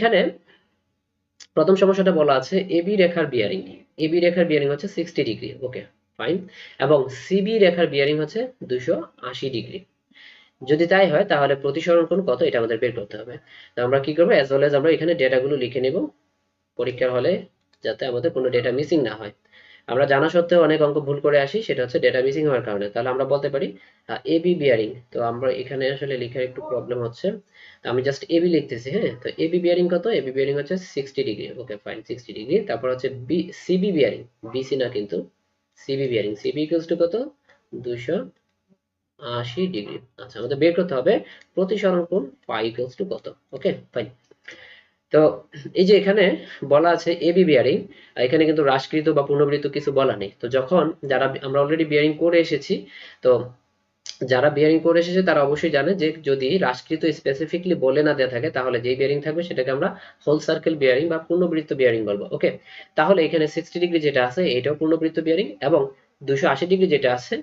এখানে প্রথম সমস্যাটা বলা আছে এবি রেখার বিয়ারিং। এবি রেখার বিয়ারিং হচ্ছে 60 ডিগ্রি, ওকে ফাইন, এবং সিবি রেখার বিয়ারিং হচ্ছে 280 ডিগ্রি। যদি তাই হয় তাহলে প্রতিসরণ কোণ কত এটা আমাদের বের করতে হবে। তো আমরা কি করবো, অ্যাজ ওয়েল এজ আমরা এখানে ডেটাগুলো লিখে নেব পরীক্ষার হলে, যাতে আমাদের কোনো ডেটা মিসিং না হয়। আমরা জানা সত্ত্বেও অনেক অঙ্ক ভুল করে আসি, সেটা হচ্ছে ডেটা মিসিং হওয়ার কারণে। তাহলে আমরা বলতে পারি এবি বিয়ারিং। তো আমরা এখানে আসলে লেখার একটু প্রবলেম হচ্ছে, তো আমি জাস্ট এবি লিখতেছি। হ্যাঁ, তো এবি বিয়ারিং কত, এবি বিয়ারিং হচ্ছে 60 ডিগ্রি, ওকে ফাইন 60 ডিগ্রি। তারপর হচ্ছে বি সিবি বিয়ারিং, বিসি না কিন্তু CB bearing, CB equals to কত, 280 ডিগ্রি। আচ্ছা, আমাদের বের করতে হবে প্রতিসরণ কোণ ফাই ইকুয়ালস টু কত, ওকে ফাইন। তো এই যে এখানে বলা আছে এবি বিয়ারিং, এখানে কিন্তু হ্রাসকৃত বা পুনরাবৃত্ত কিছু বলা নেই। তো যখন যারা আমরা অলরেডি বিয়ারিং করে এসেছি, তো যারা বিয়ারিং করে এসেছে তারা অবশ্যই জানে যে যদি হ্রাসকৃত স্পেসিফিকলি বলে না দেওয়া থাকে, তাহলে যেই বিয়ারিং থাকবে সেটাকে আমরা হোল সার্কেল বিয়ারিং বা পূর্ণবৃত্ত বিয়ারিং বলবো, ওকে। তাহলে এখানে 60 ডিগ্রি যেটা আছে এটাও পূর্ণবৃত্ত বিয়ারিং, এবং 280 ডিগ্রি যেটা আছে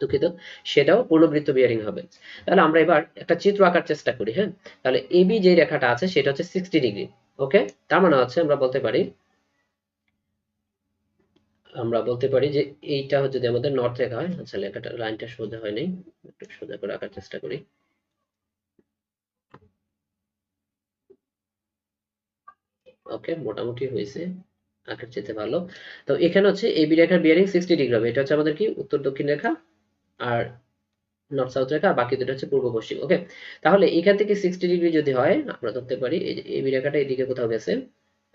দুঃখিত, সেটাও পূর্ণবৃত্ত বিয়ারিং হবে। তাহলে আমরা এবার একটা চিত্র আঁকার চেষ্টা করি। হ্যাঁ, তাহলে এবি যে রেখাটা আছে সেটা হচ্ছে 60 ডিগ্রি, ওকে। তার মানে হচ্ছে আমরা বলতে পারি যে এইটা যদি আমাদের নর্থ রেখা হয়। আচ্ছা, লেখাটা লাইনটা সোজা হয় নাই, একটু সোজা করে আঁকার চেষ্টা করি। ওকে, মোটামুটি হয়েছে, আঁকার চেয়ে ভালো। তো এখানে হচ্ছে এবি রেখার বিয়ারিং 60 ডিগ্রি হবে। এটা হচ্ছে আমাদের কি উত্তর দক্ষিণ রেখা, আর নর্থ সাউথ রেখা, আর বাকি দুটো হচ্ছে পূর্ব পশ্চিম, ওকে। তাহলে এখান থেকে 60 ডিগ্রি যদি হয়, আমরা ধরতে পারি এই যে এবি রেখাটা এদিকে কোথাও গেছে,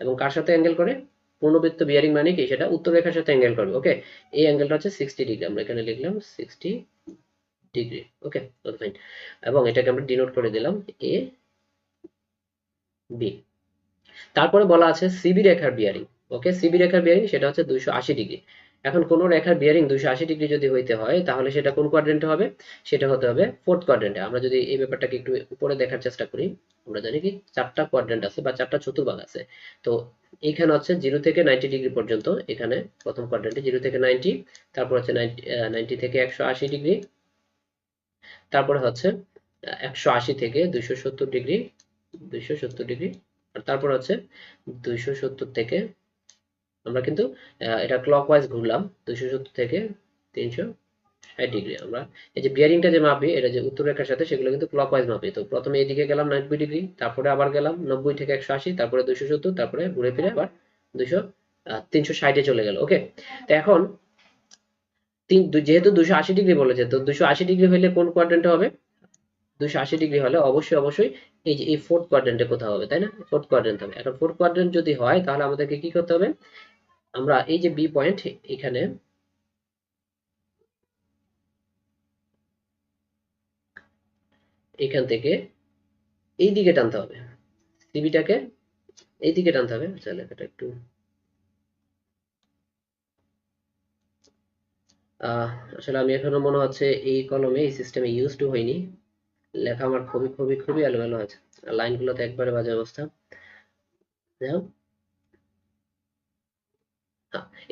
এবং কার সাথে অ্যাঙ্গেল করে, পূর্ণবৃত্ত বিয়ারিং মানে কি, সেটা উত্তর রেখার সাথে অ্যাঙ্গেল করবে, ওকে। এই অ্যাঙ্গেলটা হচ্ছে 60 ডিগ্রি, আমরা এখানে লিখলাম 60 ডিগ্রি, ওকে ফাইন। এবং এটাকে আমরা ডিনোট করে দিলাম এ বি। তারপরে বলা আছে সিবি রেখার বিয়ারিং, ওকে। সিবি রেখার বিয়ারিং সেটা হচ্ছে 280 ডিগ্রি। এখন কোন রেখার বিয়ারিং 280 ডিগ্রি যদি হইতে হয়, তাহলে সেটা কোন কোয়াড্রেন্টে হবে, সেটা হতে হবে ফোর্থ কোয়াড্রেন্টে। আমরা যদি এই ব্যাপারটাকে একটু উপরে দেখার চেষ্টা করি, আমরা জানি কি চারটা কোয়াড্রেন্ট আছে বা চারটা চতুর্ভাগ আছে। তো এইখানে হচ্ছে 0 থেকে 90 ডিগ্রি পর্যন্ত, এখানে প্রথম কোয়াড্রেন্টে 0 থেকে 90, তারপর হচ্ছে 90 থেকে 180 ডিগ্রি, তারপরে হচ্ছে 180 থেকে 270 ডিগ্রি, 270 ডিগ্রি, আর তারপর হচ্ছে 270 থেকে, আমরা কিন্তু এটা ক্লকওয়াইজ ঘুরলাম, 270 থেকে 360 ডিগ্রি। আমরা এই যে বিয়ারিংটা যে মাপি, এটা যে উত্তর রেখার সাথে, সেগুলো কিন্তু ক্লকওয়াইজ মাপি। তো প্রথমে এদিকে গেলাম 90 ডিগ্রি, তারপরে আবার গেলাম 90 থেকে 180, তারপরে 270, তারপরে ঘুরে ফিরে আবার 200 360 এ চলে গেল, ওকে। তো এখন যেহেতু 280 ডিগ্রি বলেছে, তো 280 ডিগ্রি হলে কোন কোয়াড্রেন্টে হবে, 280 ডিগ্রি হলে অবশ্যই এই যে এই ফোর্থ কোয়াড্রেন্টে কোথাও হবে, তাই না? ফোর্থ কোয়াড্রেন্ট হবে। এখন ফোর্থ কোয়াড্রেন্ট যদি হয়, তাহলে আমাদেরকে কি করতে হবে, আমরা এই যে বি পয়েন্ট, এখানে এখান থেকে এই দিকে টানতে হবে, সিবিটাকে এই দিকে টানতে হবে। আচ্ছা, লেখাটা একটু আসলে আমি এখনো মনে হচ্ছে এই কলমে এই সিস্টেমে ইউজ টু হয়নি, লেখা আমার খুবই এলোমেলো আছে, লাইনগুলো তো একবারে বাজে অবস্থা। যাই হোক,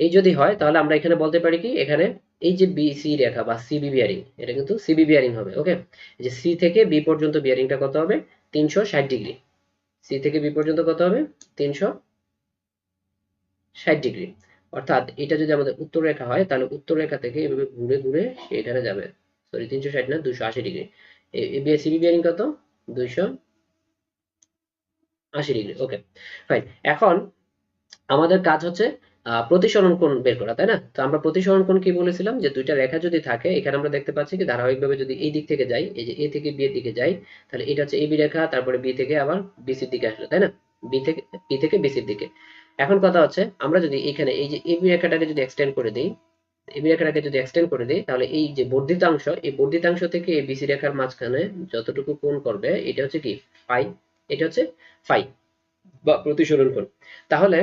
এই যদি হয় তাহলে আমরা এখানে বলতে পারি কি, এখানে এই যে বিসি রেখা বা সিবি বিয়ারিং, এটা কিন্তু সিবি বিয়ারিং হবে, ওকে। এই যে সি থেকে বি পর্যন্ত বিয়ারিংটা কত হবে, 360 ডিগ্রি। সি থেকে বি পর্যন্ত কত হবে, 360 ডিগ্রি। অর্থাৎ এটা যদি আমাদের উত্তর রেখা হয়, তাহলে উত্তর রেখা থেকে এভাবে ঘুরে ঘুরে সেখানে যাবে, সরি 360 না 280 ডিগ্রি। সিবি বিয়ারিং কত, 280 ডিগ্রি, ওকে ফাইন। এখন আমাদের কাজ হচ্ছে প্রতিসরণ কোণ বের করা, তাই না? তো আমরা প্রতিসরণ কোণ কি বলেছিলাম, যে দুইটা রেখা যদি থাকে, এখানে আমরা দেখতে পাচ্ছি কি ধারাবাহিকভাবে যদি এই দিক থেকে যাই, এই যে এ থেকে বি এর দিকে যাই, তাহলে এটা হচ্ছে এবি রেখা, তারপরে বি থেকে আবার বিসির দিকে আসলো, তাই না? বি থেকে বিসির দিকে। এখন কথা হচ্ছে, আমরা যদি এখানে এই যে এবি রেখাটাকে যদি এক্সটেন্ড করে দিই, এবি রেখাটাকে যদি এক্সটেন্ড করে দিই, তাহলে এই যে বর্ধিতাংশ, এই বর্ধিতাংশ থেকে এই বিসি রেখার মাঝখানে যতটুকু কোণ করবে, এটা হচ্ছে কি ফাই, এটা হচ্ছে ফাই বা প্রতিসরণ কোণ। তাহলে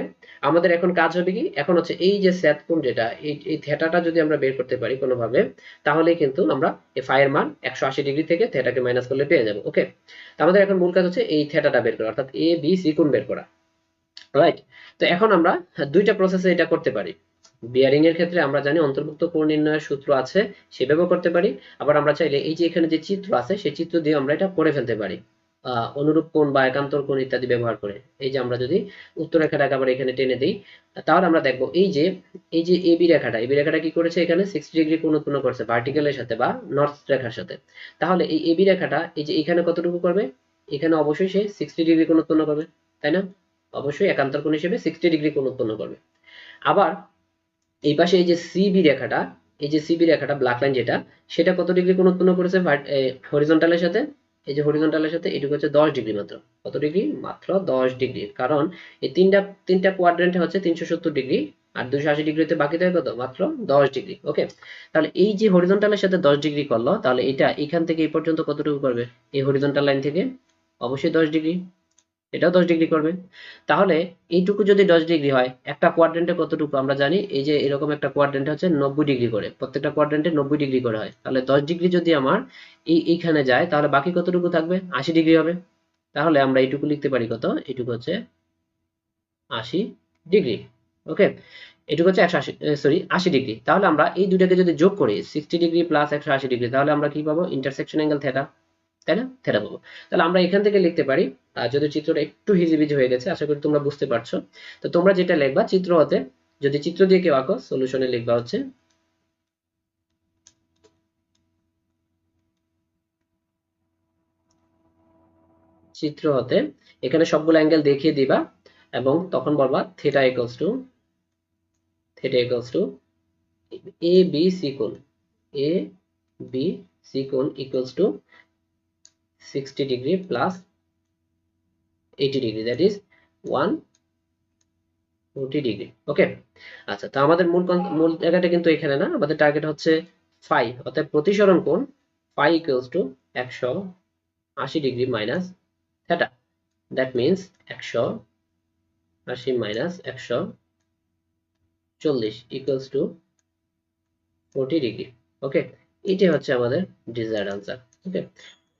আমাদের এখন কাজ হবে কি, এখন হচ্ছে এই যে স্যাত কোণ যেটা, এই থিটাটা যদি আমরা বের করতে পারি কোনোভাবে, তাহলে কিন্তু আমরা এই ফাই এর মান 180 ডিগ্রি থেকে থিটাকে মাইনাস করলে পেয়ে যাব, ওকে। তো আমাদের এখন মূল কাজ হচ্ছে এই থিটাটা বের করা, অর্থাৎ এ বি সি কোণ বের করা, রাইট। তো এখন আমরা দুইটা প্রসেসে এটা করতে পারি। বিয়ারিং এর ক্ষেত্রে আমরা জানি অন্তর্ভুক্ত কোণ নির্ণয়ের সূত্র আছে, সেভাবেও করতে পারি। আবার আমরা চাইলে এই যে এখানে যে চিত্র আছে, সেই চিত্র দিয়ে আমরা এটা করে ফেলতে পারি, অনুরূপ কোণ বা একান্তর কোণ ইত্যাদি ব্যবহার করে। এই যে আমরা যদি উত্তর রেখাটাকে আবার এখানে টেনে দিই, তাহলে আমরা দেখবো এই যে এবি রেখাটা কি করেছে, এখানে 60 ডিগ্রি কোণ উৎপন্ন করছে ভার্টিক্যালের সাথে বা নর্থ রেখার সাথে। তাহলে এই এবি রেখাটা এই যে এখানে কতটুকু করবে, এখানে অবশ্যই সে 60 ডিগ্রি কোণ উৎপন্ন করবে, তাই না? অবশ্যই একান্তর কোণ হিসেবে 60 ডিগ্রি কোণ উৎপন্ন করবে। আবার এই পাশে এই যে সিবি রেখাটা ব্ল্যাক লাইন যেটা, সেটা কত ডিগ্রি কোণ উৎপন্ন করেছে হরিজন্টালের সাথে, এই যে হরিজন্টালের সাথে এটুকু হচ্ছে 10 ডিগ্রি মাত্র। কত ডিগ্রি? মাত্র 10 ডিগ্রি। কারণ এই তিনটা কোয়াড্রেন্টে হচ্ছে 370 ডিগ্রি, আর 280 ডিগ্রিতে বাকি থাকে কত? মাত্র 10 ডিগ্রি। ওকে, তাহলে এই যে হরিজন্টালের সাথে 10 ডিগ্রি করলো, তাহলে এটা এখান থেকে এই পর্যন্ত কতটুকু করবে? এই হরিজন্টাল লাইন থেকে অবশ্যই 10 ডিগ্রি, এটাও 10 ডিগ্রি করবে। তাহলে এইটুকু যদি 10 ডিগ্রি হয়, একটা কোয়াড্রেন্টে কতটুকু আমরা জানি, এই যে এরকম একটা কোয়াড্রেন্টে হচ্ছে 90 ডিগ্রি করে, প্রত্যেকটা কোয়াড্রেন্টে 90 ডিগ্রি করে হয়। তাহলে 10 ডিগ্রি যদি আমার এইখানে যায়, তাহলে বাকি কতটুকু থাকবে? 80 ডিগ্রি হবে। তাহলে আমরা এইটুকু লিখতে পারি কত? এইটুকু হচ্ছে 80 ডিগ্রি। ওকে, এটুকু হচ্ছে 80 ডিগ্রি। তাহলে আমরা এই দুটাকে যদি যোগ করি, 60 ডিগ্রি প্লাস 180 ডিগ্রি, তাহলে আমরা কি পাবো? ইন্টারসেকশন অ্যাঙ্গেল থেটা, তাই না? থেটা পাবো। তাহলে আমরা এখান থেকে লিখতে পারি, যদি চিত্রটা একটু হিজিবিজি হয়ে গেছে, আশা করি তোমরা বুঝতে পারছো। তো তোমরা যেটা লিখবা চিত্র হতে, যদি চিত্র দিয়ে কেউ আঁকো, সলিউশনে লিখবা হচ্ছে চিত্র হতে, এখানে সবগুলো অ্যাঙ্গেল দেখিয়ে দিবা এবং তখন বলবা theta equals to A B C কোণ, এ বি সি কোণ equals to 60 degree plus 80 degree, that is 140 degree. Okay, আচ্ছা, তো আমাদের মূল জায়গাটা কিন্তু এখানে না, আমাদের টার্গেট হচ্ছে ফাই, অর্থাৎ প্রতিসরণ কোণ phi equals to 180 degree minus theta, that means 180 minus 140 equals to 40 degree. Okay, এটাই হচ্ছে আমাদের ডিজায়ার্ড আনসার। ওকে,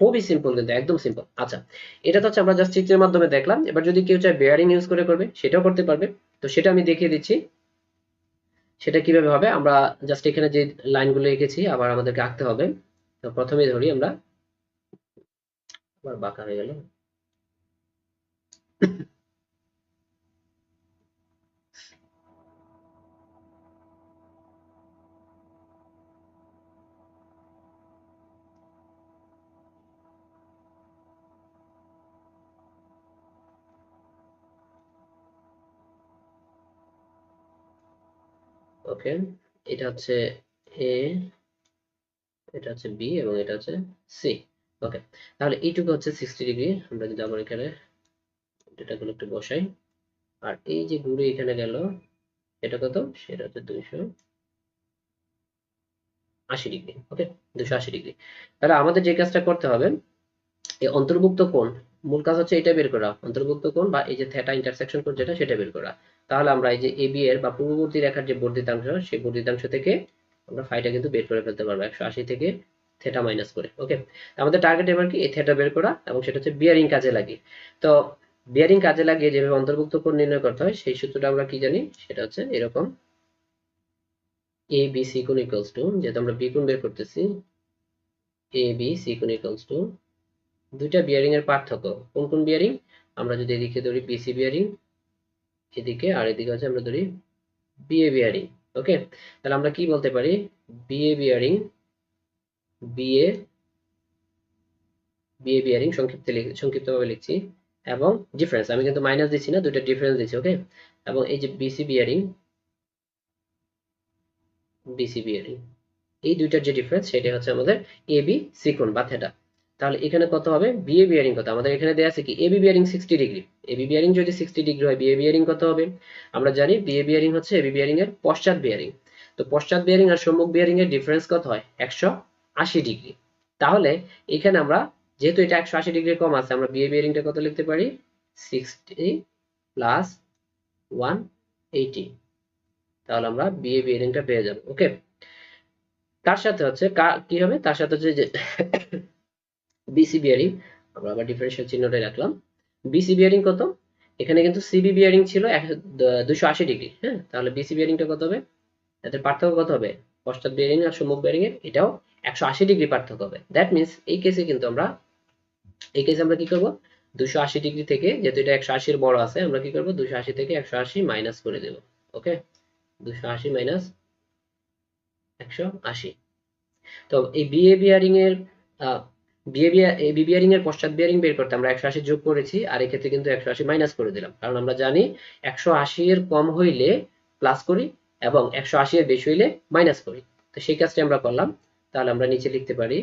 খুবই সিম্পল, কিন্তু একদম সিম্পল। আচ্ছা, এটা তো হচ্ছে আমরা জাস্ট চিত্রের মাধ্যমে দেখলাম। এবার যদি কেউ চায় বেয়ারিং ইউজ করে করবে, সেটাও করতে পারবে। তো সেটা আমি দেখিয়ে দিচ্ছি সেটা কিভাবে হবে। আমরা জাস্ট এখানে যে লাইনগুলো এঁকেছি আবার আমাদেরকে আঁকতে হবে। তো প্রথমে ধরি আমরা, আবার বাঁকা হয়ে গেল। ওকে, এটা হচ্ছে এ, এটা হচ্ছে বি এবং এটা হচ্ছে সি। ওকে, তাহলে এইটুকু হচ্ছে 60 ডিগ্রি। আমরা যদি আবার এখানে ডেটাগুলো একটু বসাই, আর এই যে ঘুরে এখানে গেল, এটা কত? সেটা হচ্ছে 280 ডিগ্রি। ওকে, 280 ডিগ্রি। তাহলে আমাদের যে কাজটা করতে হবে, এই অন্তর্ভুক্ত কোণ, মূল কাজ হচ্ছে এটা বের করা, অন্তর্ভুক্ত কোণ বা এই যে থেটা ইন্টারসেকশন কোণ যেটা, সেটা বের করা। তাহলে আমরা এই যে এবি এর বা পূর্ববর্তী রেখার যে বর্ধিতাংশ, সেই বর্ধিতাংশ থেকে আমরা ফাইটা কিন্তু বের করে ফেলতে পারবো 180 থেকে থেটা মাইনাস করে। ওকে, আমাদের টার্গেট এবার কি? এই থেটা বের করা, এবং সেটা হচ্ছে বিয়ারিং কাজে লাগিয়ে। তো বিয়ারিং কাজে লাগিয়ে যেভাবে অন্তর্ভুক্ত কোণ নির্ণয় করতে হয়, সেই সূত্রটা আমরা কি জানি? সেটা হচ্ছে এরকম, এ বি সি কোণ ইকুয়ালস টু, যেহেতু আমরা বি কোণ বের করতেছি, এ বি সি কোণ ইকুয়ালস টু দুইটা বিয়ারিং এর পার্থক্য। কোন কোন বিয়ারিং? আমরা যদি এদিকে ধরি বিসি বিয়ারিং এদিকে, আর এদিকে হচ্ছে আমরা ধরি বিএ বিয়ারিং। ওকে, তাহলে আমরা কি বলতে পারি? BA bearing, BA BA bearing সংক্ষিপ্তভাবে লিখছি, এবং ডিফারেন্স আমি কিন্তু মাইনাস দিচ্ছি না, দুইটা ডিফারেন্স দিচ্ছি। ওকে, এবং এই যে বিসি বিয়ারিং, এই দুইটার যে ডিফারেন্স সেটা হচ্ছে আমাদের এ বি সি কোণ বা থেটা। তাহলে এখানে কত হবে? বিএ বিয়ারিং কত? আমাদের এখানে দেয়া আছে কি? AB bearing 60 degree. AB bearing যদি 60 ডিগ্রি হয়, বিএ বিয়ারিং কত হবে? আমরা জানি বিএ বিয়ারিং হচ্ছে এবি বিয়ারিং এর পশ্চাৎ বিয়ারিং। তো পশ্চাৎ বিয়ারিং আর সম্মুখ বিয়ারিং এর ডিফারেন্স কত হয়? 180 ডিগ্রি। তাহলে এখানে আমরা, যেহেতু এটা 180 ডিগ্রি কম আছে, আমরা বিএ বিয়ারিংটা কত লিখতে পারি? 60 প্লাস 180। তাহলে আমরা বিএ বিয়ারিংটা পেয়ে যাব। ওকে, তার সাথে হচ্ছে কি হবে? তার সাথে হচ্ছে যে বিসি বিয়ারিং, আমরা আবার ডিফারেন্সিয়াল চিহ্নটাই রাখলাম। বিসি বিয়ারিং কত? এখানে কিন্তু সিবি বিয়ারিং ছিল 280 ডিগ্রি। হ্যাঁ, তাহলে বিসি বিয়ারিংটা কত হবে? এদের পার্থক্য কত হবে? পশ্চাৎ বিয়ারিং আর সম্মুখ বিয়ারিং এর এটাও 180 ডিগ্রি পার্থক্য হবে। দ্যাট মিনস এই কেসে কিন্তু আমরা এই কেসে আমরা কি করব, 280 ডিগ্রি থেকে, যেহেতু এটা 180 এর বড় আছে, আমরা কি করব 280 থেকে 180 মাইনাস করে দেব। ওকে, 280 মাইনাস 180। তো এই বিএ বিয়ারিং এর বি বিয়ারিং এর পশ্চাৎ বিয়ারিং বের করতে আমরা 180 যোগ করেছি, আর এক্ষেত্রে কিন্তু 180 মাইনাস করে দিলাম, কারণ আমরা জানি 180 এর কম হইলে প্লাস করি এবং 180 এর বেশি হইলে মাইনাস করি। তো সেই কাজটা আমরা করলাম। তাহলে আমরা নিচে লিখতে পারি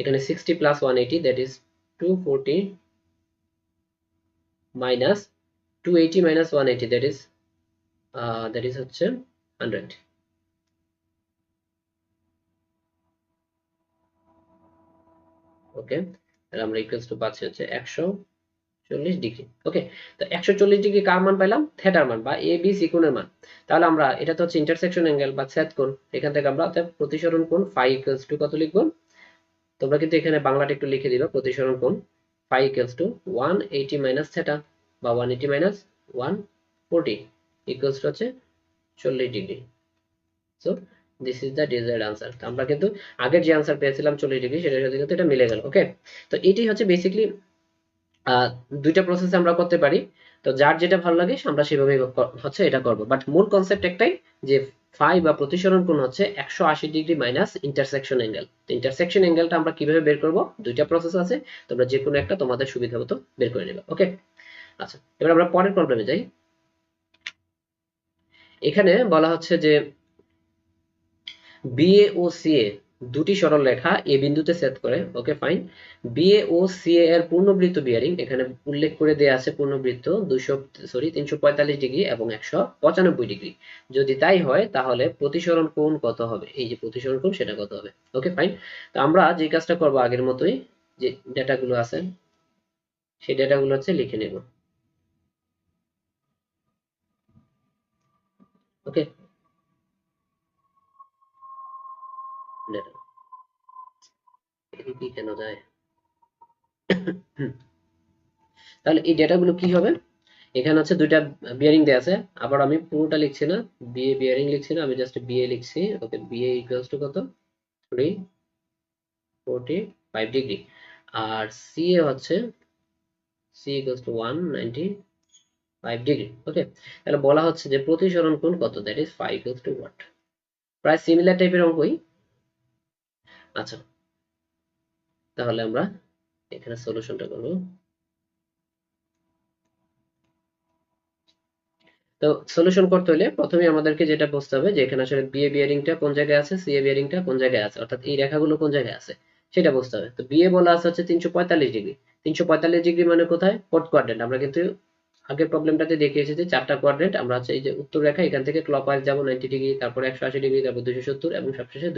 এখানে 60 plus 180 that is 240 minus 280 minus 180 that is হচ্ছে 100। ওকে, তাহলে আমরা ইকুয়ালস টু পাচ্ছি হচ্ছে 140 ডিগ্রি। ওকে, তো 140 ডিগ্রি কার মান পাইলাম, থেটার মান বা এ বি সি কোণের মান। তাহলে আমরা এটা তো হচ্ছে ইন্টারসেকশন অ্যাঙ্গেল বা ছেদ কোণ, এখান থেকে আমরা প্রতিসরণ কোণ ফাই ইকুয়ালস টু কত লিখব, তোমরা কিন্তু এখানে বাংলাটা একটু লিখে দিবা, প্রতিসরণ কোণ phi equals to 180 minus theta বা 180 মাইনাস 140 ইকুয়ালস টু হচ্ছে 40 degree. So this is the desired answer. আমরা কিন্তু আগের যে আনসার পেয়েছিলাম 40 ডিগ্রি, সেটার সাথে কিন্তু এটা মিলে গেল। ওকে, তো এটাই হচ্ছে বেসিক্যালি দুইটা প্রসেস আমরা করতে পারি। তো যার যেটা ভালো লাগে আমরা সেভাবে হচ্ছে এটা করব, বাট মূল কনসেপ্ট একটাই, যে ফাই বা প্রতিসরণ কোণ হচ্ছে 180 ডিগ্রি মাইনাস ইন্টারসেকশন অ্যাঙ্গেল। তো ইন্টারসেকশন অ্যাঙ্গেলটা আমরা কিভাবে বের করব, দুইটা প্রসেস আছে, তোমরা যে কোনো একটা তোমাদের সুবিধা মতো বের করে নেবে। ওকে, আচ্ছা, এবার আমরা পরের প্রবলেমে যাই। এখানে বলা হচ্ছে যে বিএ ও সিএ দুটি সরল রেখা এ বিন্দুতে ছেদ করে। ওকে ফাইন, বিএ ও সিএ এর পূর্ণবৃত্ত বিয়ারিং এখানে উল্লেখ করে দেয়া আছে, পূর্ণবৃত্ত 345 ডিগ্রি এবং 195 ডিগ্রি। যদি তাই হয় তাহলে প্রতিসরণ কোণ কত হবে, এই যে প্রতিসরণ কোণ সেটা কত হবে। ওকে ফাইন, তো আমরা যে কাজটা করব আগের মতোই, যে ডেটাগুলো আছে সেই ডেটাগুলো হচ্ছে লিখে নেব। ওকে, ডেটা এদিকে কেন যায়, তাহলে এই ডেটাগুলো কি হবে, এখানে হচ্ছে দুইটা বিয়ারিং দেয়া আছে, আবার আমি পুরোটা লিখছি না, বিএ বিয়ারিং লিখছি না, আমি জাস্ট বিএ লিখছি। ওকে, বিএ ইকুয়ালস টু কত, 345 ডিগ্রি, আর সিএ হচ্ছে সি ইকুয়ালস টু 195 ডিগ্রি। ওকে, তাহলে বলা হচ্ছে যে প্রতিসরণ কোণ কত, that is 5 equals to what, প্রায় সিমিলার টাইপের অঙ্কই। আচ্ছা, তাহলে আমরা এখানে সলিউশনটা করব। তো সলিউশন করতে হলে প্রথমে আমাদেরকে যেটা বুঝতে হবে যে এখানে আসলে বিএ বিয়ারিংটা কোন জায়গায় আছে, সিএ বিয়ারিংটা কোন জায়গায় আছে, অর্থাৎ এই রেখাগুলো কোন জায়গায় আছে সেটা বুঝতে হবে। তো বিএ বলা আছে হচ্ছে 345 ডিগ্রি, 345 ডিগ্রি মানে কোথায়, ফোর্থ কোয়াড্রেন্ট। আমরা কিন্তু আগের প্রবলেমটাতে দেখিয়েছি যে চারটা কোয়াড্রেন্ট, আমরা হচ্ছে এই যে উত্তর রেখা, এখান থেকে ক্লকওয়াইজ যাব 90 ডিগ্রি, তারপরে 180 ডিগ্রি, তারপর 270 এবং সবশেষে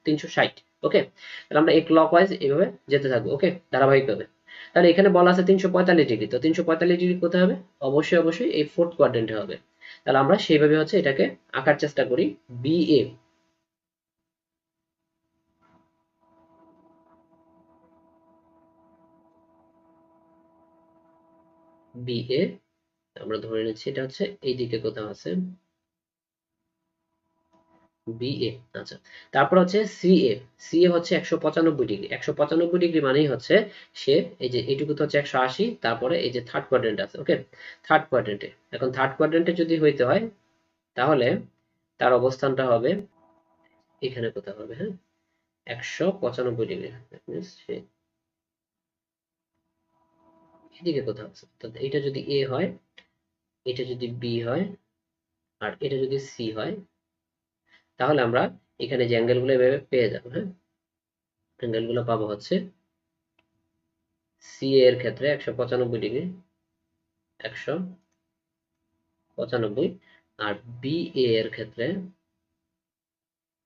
360। ওকে, তাহলে আমরা এই ক্লকওয়াইজ এইভাবে যেতে থাকবো। ওকে, ধারাবাহিকভাবে। তাহলে এখানে বলা আছে 345 ডিগ্রি, তো 345 ডিগ্রি কোথায় হবে, অবশ্যই অবশ্যই এই ফোর্থ কোয়াড্রেন্টে হবে। তাহলে আমরা সেইভাবে হচ্ছে এটাকে আঁকার চেষ্টা করি। বিএ, বিএ আমরা ধরে নিচ্ছি এটা হচ্ছে এই দিকে কোথাও আছে, বিএ। আচ্ছা, তারপর হচ্ছে সিএ, সিএ হচ্ছে 195 ডিগ্রি, 195 ডিগ্রি মানেই হচ্ছে সে এই যে এইটুকু তো হচ্ছে 180, তারপরে এই যে থার্ড কোয়াড্রেন্ট আছে। ওকে, থার্ড কোয়াড্রেন্টে, এখন থার্ড কোয়াড্রেন্টে যদি হইতে হয় তাহলে তার অবস্থানটা হবে এখানে কোথাও হবে। হ্যাঁ, 195 ডিগ্রি, সে এদিকে কোথাও আছে। তো এটা যদি এ হয়, এটা যদি বি হয়, আর এটা যদি সি হয়, তাহলে আমরা এখানে যে অ্যাঙ্গেলগুলো এভাবে পেয়ে যাবো। হ্যাঁ, অ্যাঙ্গেলগুলো পাবো হচ্ছে সি এর ক্ষেত্রে 195 ডিগ্রি, 195, আর বি এর ক্ষেত্রে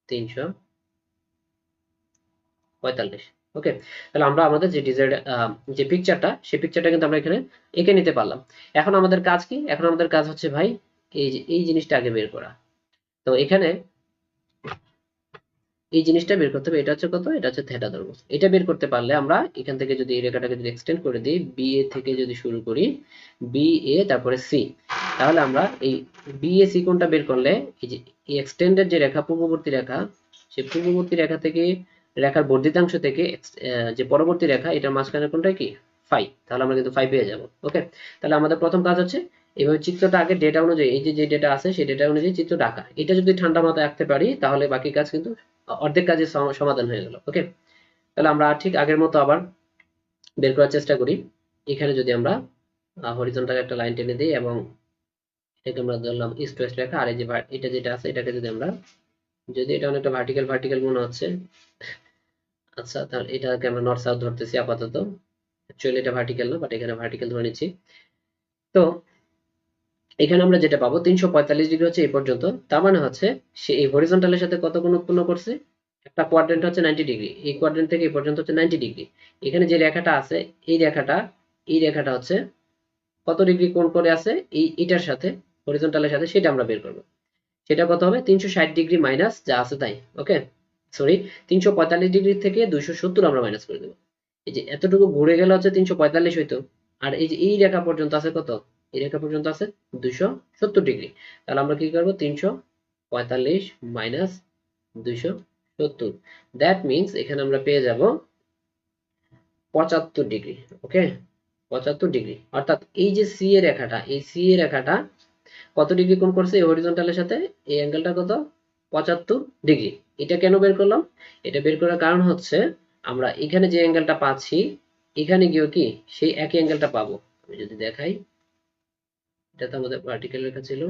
345। ওকে, তাহলে আমরা আমাদের যে ডিজাইড যে পিকচারটা, সেই পিকচারটা কিন্তু আমরা এখানে এঁকে নিতে পারলাম। এখন আমাদের কাজ কি, এখন আমাদের কাজ হচ্ছে ভাই এই যে এই জিনিসটা আগে বের করা। তো এখানে এই জিনিসটা বের করতে হবে, এটা হচ্ছে কত, এটা হচ্ছে থেটা ধরবো। এটা বের করতে পারলে আমরা এখান থেকে যদি এই রেখাটাকে যদি এক্সটেন্ড করে দিই, বি এ থেকে যদি শুরু করি, বি এ তারপরে সি, তাহলে আমরা এই বি এ সি কোণটা বের করলে এই যে এই এক্সটেন্ডেড যে রেখা, পূর্ববর্তী রেখা, সেই পূর্ববর্তী রেখা থেকে রেখার বর্ধিতাংশ থেকে যে পরবর্তী রেখা এটার মাঝখানে কোনটা কি ফাই, তাহলে আমরা কিন্তু ফাই পেয়ে যাব। ওকে, তাহলে আমাদের প্রথম কাজ হচ্ছে এইভাবে চিত্রটা আগে ডেটা অনুযায়ী, এই যে ডেটা আছে সেই ডেটা অনুযায়ী চিত্রটা আঁকা। এটা যদি ঠান্ডা মাথায় আঁকতে পারি তাহলে বাকি কাজ কিন্তু অর্ধেক কাজের সমাধান হয়ে গেল। ওকে, তাহলে আমরা ঠিক আগের মতো আবার বের করার চেষ্টা করি। এখানে যদি আমরা হরিজন্টাল একটা লাইন টেনে দিই এবং এটাকে আমরা ধরলাম ইস্ট ওয়েস্ট রেখা, আর এই যে এটা যেটা আছে এটাকে যদি আমরা, যদি এটা অনেকটা ভার্টিক্যাল ভার্টিক্যাল মনে হচ্ছে, আচ্ছা তাহলে এটাকে আমরা নর্থ সাউথ ধরতেছি আপাতত। অ্যাকচুয়ালি এটা ভার্টিক্যাল না, বাট এখানে ভার্টিক্যাল ধরে নিচ্ছি। তো এখানে আমরা যেটা পাবো 345 ডিগ্রি হচ্ছে এই পর্যন্ত। তার মানে হচ্ছে সে এই হরিজন্টালের সাথে কত কোণ উৎপন্ন করছে, একটা কোয়াড্রেন্ট হচ্ছে 90 ডিগ্রি, এই কোয়াড্রেন্ট থেকে এই পর্যন্ত হচ্ছে 90 ডিগ্রি। এখানে যে রেখাটা আছে এই রেখাটা হচ্ছে কত ডিগ্রি কোণ করে আছে এটার সাথে, হরিজন্টালের সাথে, সেটা আমরা বের করবো। সেটা কত হবে, 360 ডিগ্রি মাইনাস যা আছে তাই। ওকে, সরি, 345 ডিগ্রি থেকে 270 আমরা মাইনাস করে দেবো। এই যে এতটুকু ঘুরে গেলে হচ্ছে 345 হইতো, আর এই যে এই রেখা পর্যন্ত আছে কত, এই রেখা পর্যন্ত আছে 270 ডিগ্রি। তাহলে আমরা কি করবো, 345 মাইনাস 270, দ্যাট মিনস এখানে আমরা পেয়ে যাব 75 ডিগ্রি। ওকে, 75 ডিগ্রি, অর্থাৎ এই যে সি এ রেখাটা, এই সি এ রেখাটা কত ডিগ্রি কোণ করছে এই হরিজন্টালের সাথে, এই অ্যাঙ্গেলটা কত, 75 ডিগ্রি। এটা কেন বের করলাম, এটা বের করার কারণ হচ্ছে আমরা এখানে যে অ্যাঙ্গেলটা পাচ্ছি এখানে গিয়েও কি সেই একই অ্যাঙ্গেলটা পাবো। আমি যদি দেখাই, এটা তো আমাদের ভার্টিক্যাল রেখা ছিল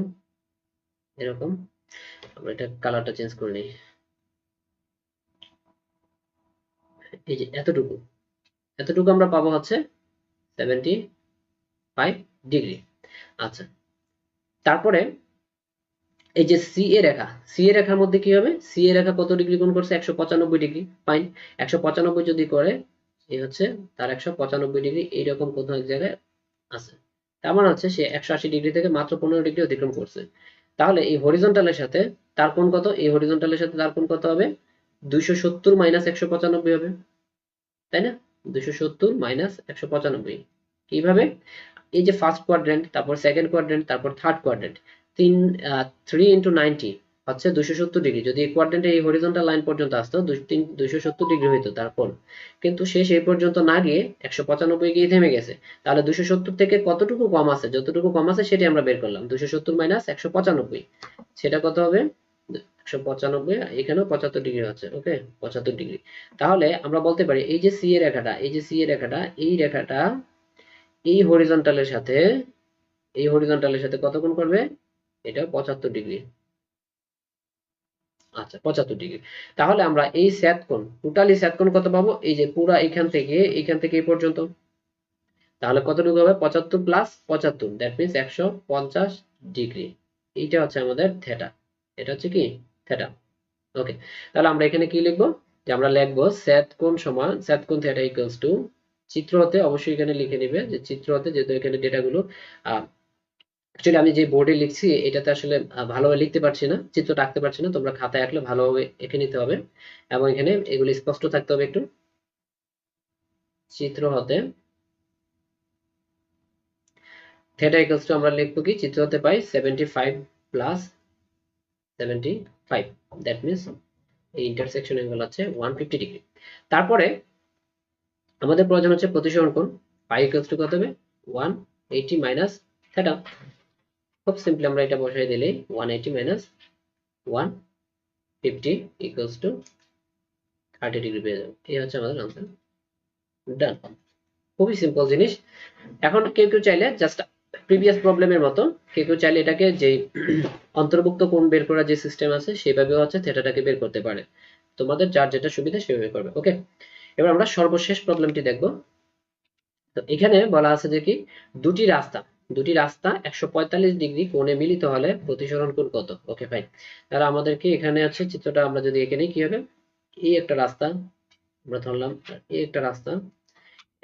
এরকম, আমরা এটা কালারটা চেঞ্জ করে নিই। এই যে এতটুকু এতটুকু আমরা পাবো হচ্ছে 75 ডিগ্রি। আচ্ছা, তারপরে এই যে সি এ রেখা, সি এ রেখার মধ্যে কি হবে, সি এ রেখা কত ডিগ্রি কোণ করছে, 195 ডিগ্রি। ফাইন, 195 যদি করে এই হচ্ছে তার 195 ডিগ্রি এইরকম কোথাও এক জায়গায় আছে। তার মানে হচ্ছে সে 180 ডিগ্রি থেকে মাত্র 15 ডিগ্রি অতিক্রম করছে। তাহলে এই হরিজন্টালের সাথে তার কোণ কত, এই হরিজন্টালের সাথে তার কোণ কত হবে, 270 মাইনাস 195 হবে, তাই না? 270 মাইনাস 195 কিভাবে, এই যে ফার্স্ট কোয়াড্রেন্ট, তারপর সেকেন্ড কোয়াড্রেন্ট, তারপর থার্ড কোয়াড্রেন্ট, 3 × 90 হচ্ছে 270 ডিগ্রি। যদি এই কোয়াড্রেন্টে এই হরিজন্টাল লাইন পর্যন্ত আসতো 270 ডিগ্রি হইতো তার কোণ, কিন্তু সে সেই পর্যন্ত না গিয়ে 195 গিয়ে থেমে গেছে। তাহলে 270 থেকে কতটুকু কম আছে, যতটুকু কম আছে সেটি আমরা বের করলাম, 270 মাইনাস 195, সেটা কত হবে, 195, এখানেও 75 ডিগ্রি হচ্ছে। ওকে, 75 ডিগ্রি। তাহলে আমরা বলতে পারি এই যে সি এ রেখাটা, এই যে সি এ রেখাটা, এই রেখাটা এই হরিজন্টালের সাথে, এই হরিজন্টালের সাথে কত কোণ করবে, এটা 75 ডিগ্রি। আচ্ছা, 75 ডিগ্রি। তাহলে আমরা এই সেট কোণ, টোটালি সেট কোণ কত পাবো, এই যে পুরা এখান থেকে এই পর্যন্ত, তাহলে কতটুকু হবে, 75 প্লাস 75, দ্যাট মিনস 150 ডিগ্রি। এইটা হচ্ছে আমাদের থেটা, এটা হচ্ছে কি থেটা। ওকে, তাহলে আমরা এখানে কি লিখবো, যে আমরা লিখবো সেট কোণ সমান সেট কোণ থেটা ইকুয়ালস টু, চিত্র হতে অবশ্যই এখানে লিখে নিবে যে চিত্র হতে, যেহেতু এখানে ডেটাগুলো অ্যাকচুয়ালি আমি যে বোর্ডে লিখছি এটাতে আসলে ভালোভাবে লিখতে পারছি না, চিত্রটা আঁকতে পারছি না, তোমরা খাতায় আঁকলে ভালোভাবে এঁকে নিতে হবে এবং এখানে এগুলো স্পষ্ট থাকতে হবে একটু। চিত্র হতে থেটা ইকুয়ালস টু আমরা লিখবো কি, চিত্র হতে পাই 75 প্লাস 75, দ্যাট মিনস এই ইন্টারসেকশন অ্যাঙ্গেল হচ্ছে 150 ডিগ্রি। তারপরে আমাদের প্রয়োজন হচ্ছে প্রতিসরণ কোণ, পাই ইকুয়ালস টু কত হবে, 180 মাইনাস থেটা। খুব সিম্পলি আমরা এটা বসাই দিলেই 180 মাইনাস 150 ইকুয়ালস টু 30 ডিগ্রি পেয়ে যাবো। এই হচ্ছে আমাদের আনসার, ডান। খুবই সিম্পল জিনিস। এখন কেউ চাইলে জাস্ট প্রিভিয়াস প্রবলেমের মতো কেউ চাইলে এটাকে যে অন্তর্ভুক্ত কোণ বের করার যে সিস্টেম আছে সেভাবে হচ্ছে থেটাটাকে বের করতে পারে, তোমাদের যার যেটা সুবিধা সেভাবে করবে। ওকে, এবার আমরা সর্বশেষ প্রবলেমটি দেখব। তো এখানে বলা আছে যে কি, দুটি রাস্তা 145 ডিগ্রি কোণে মিলিত হলে প্রতিসরণ কোণ কত। ওকে ফাইন, তাহলে আমাদেরকে এখানে আছে চিত্রটা আমরা যদি এখানে কি হবে, এই একটা রাস্তা আমরা ধরলাম, এই একটা রাস্তা,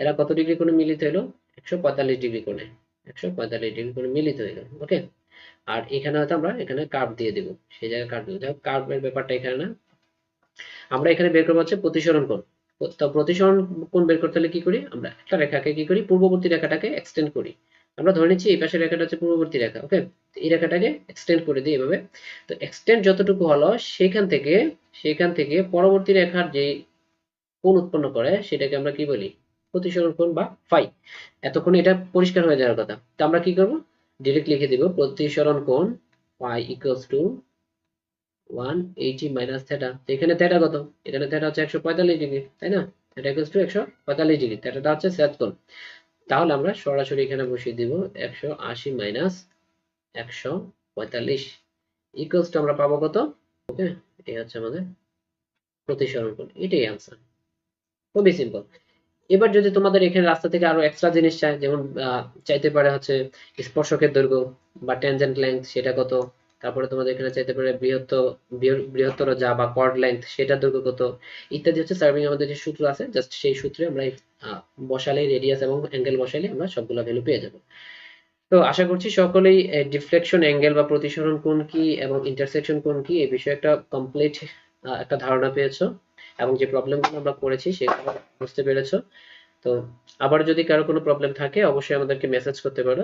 এরা কত ডিগ্রি কোণে মিলিত হলো, 145 ডিগ্রি কোণে, 145 ডিগ্রি কোণে মিলিত হইলো। ওকে, আর এখানে হয়তো আমরা এখানে কার্ভ দিয়ে দেবো, সেই জায়গায় কার্ভ দেবো, দেখো কার্ভের ব্যাপারটা এখানে না, আমরা এখানে বের করবো হচ্ছে প্রতিসরণ কোণ। তো প্রতিসরণ কোণ বের করতে হলে কি করি, আমরা একটা রেখাকে কি করি, পূর্ববর্তী রেখাটাকে এক্সটেন্ড করি। আমরা ধরে নিচ্ছি এই পাশের রেখাটা হচ্ছে পূর্ববর্তী রেখা। ওকে, এই রেখাটাকে এক্সটেন্ড করে দিই এভাবে। তো এক্সটেন্ড যতটুকু হলো সেখান থেকে পরবর্তী রেখার যে কোণ উৎপন্ন করে সেটাকে আমরা কি বলি? প্রতিসরণ কোণ বা ফাই। এতক্ষণে এটা পরিষ্কার হয়ে যাওয়ার কথা। তো আমরা কি করব? ডিরেক্ট লিখে দিব প্রতিসরণ কোণ phi equals to 180 minus theta. এখানে থিটা কত? এখানে থিটা হচ্ছে 145 ডিগ্রি, তাই না? Theta equals to 145 degree. থিটাটা হচ্ছে ছেদ কোণ। তাহলে আমরা সরাসরি এখানে বসিয়ে দিব 180 মাইনাস 145 ইকুয়ালস টু আমরা পাবো কত? ওকে, এই হচ্ছে আমাদের প্রতিসরণ কোণ। এটাই आंसर। খুবই সিম্পল। এবার যদি তোমাদের এখানে রাস্তা থেকে আরো এক্সট্রা জিনিস চায়, যেমন চাইতে পারে হচ্ছে স্পর্শকের দৈর্ঘ্য বা ট্যানজেন্ট লেংথ সেটা কত, তারপরে তোমাদের এখানে চাইতে পারে বৃহত্তর যা বা কর্ড লেংথ সেটার দৈর্ঘ্য কত, ইত্যাদি হচ্ছে সার্ভিং আমাদের যে সূত্র আছে, জাস্ট সেই সূত্রে আমরা বসালেই রেডিয়াস এবং অ্যাঙ্গেল বসালে আমরা সবগুলো ভ্যালু পেয়ে যাব। তো আশা করছি সকলেই ডিফ্লেকশন অ্যাঙ্গেল বা প্রতিসরণ কোণ কি এবং ইন্টারসেকশন কোণ কি এই বিষয়ে একটা কমপ্লিট একটা ধারণা পেয়েছো, এবং যে প্রবলেমগুলো আমরা করেছি সেগুলো বুঝতে পেরেছো। তো আবার যদি কারো কোনো প্রবলেম থাকে অবশ্যই আমাদেরকে মেসেজ করতে পারো।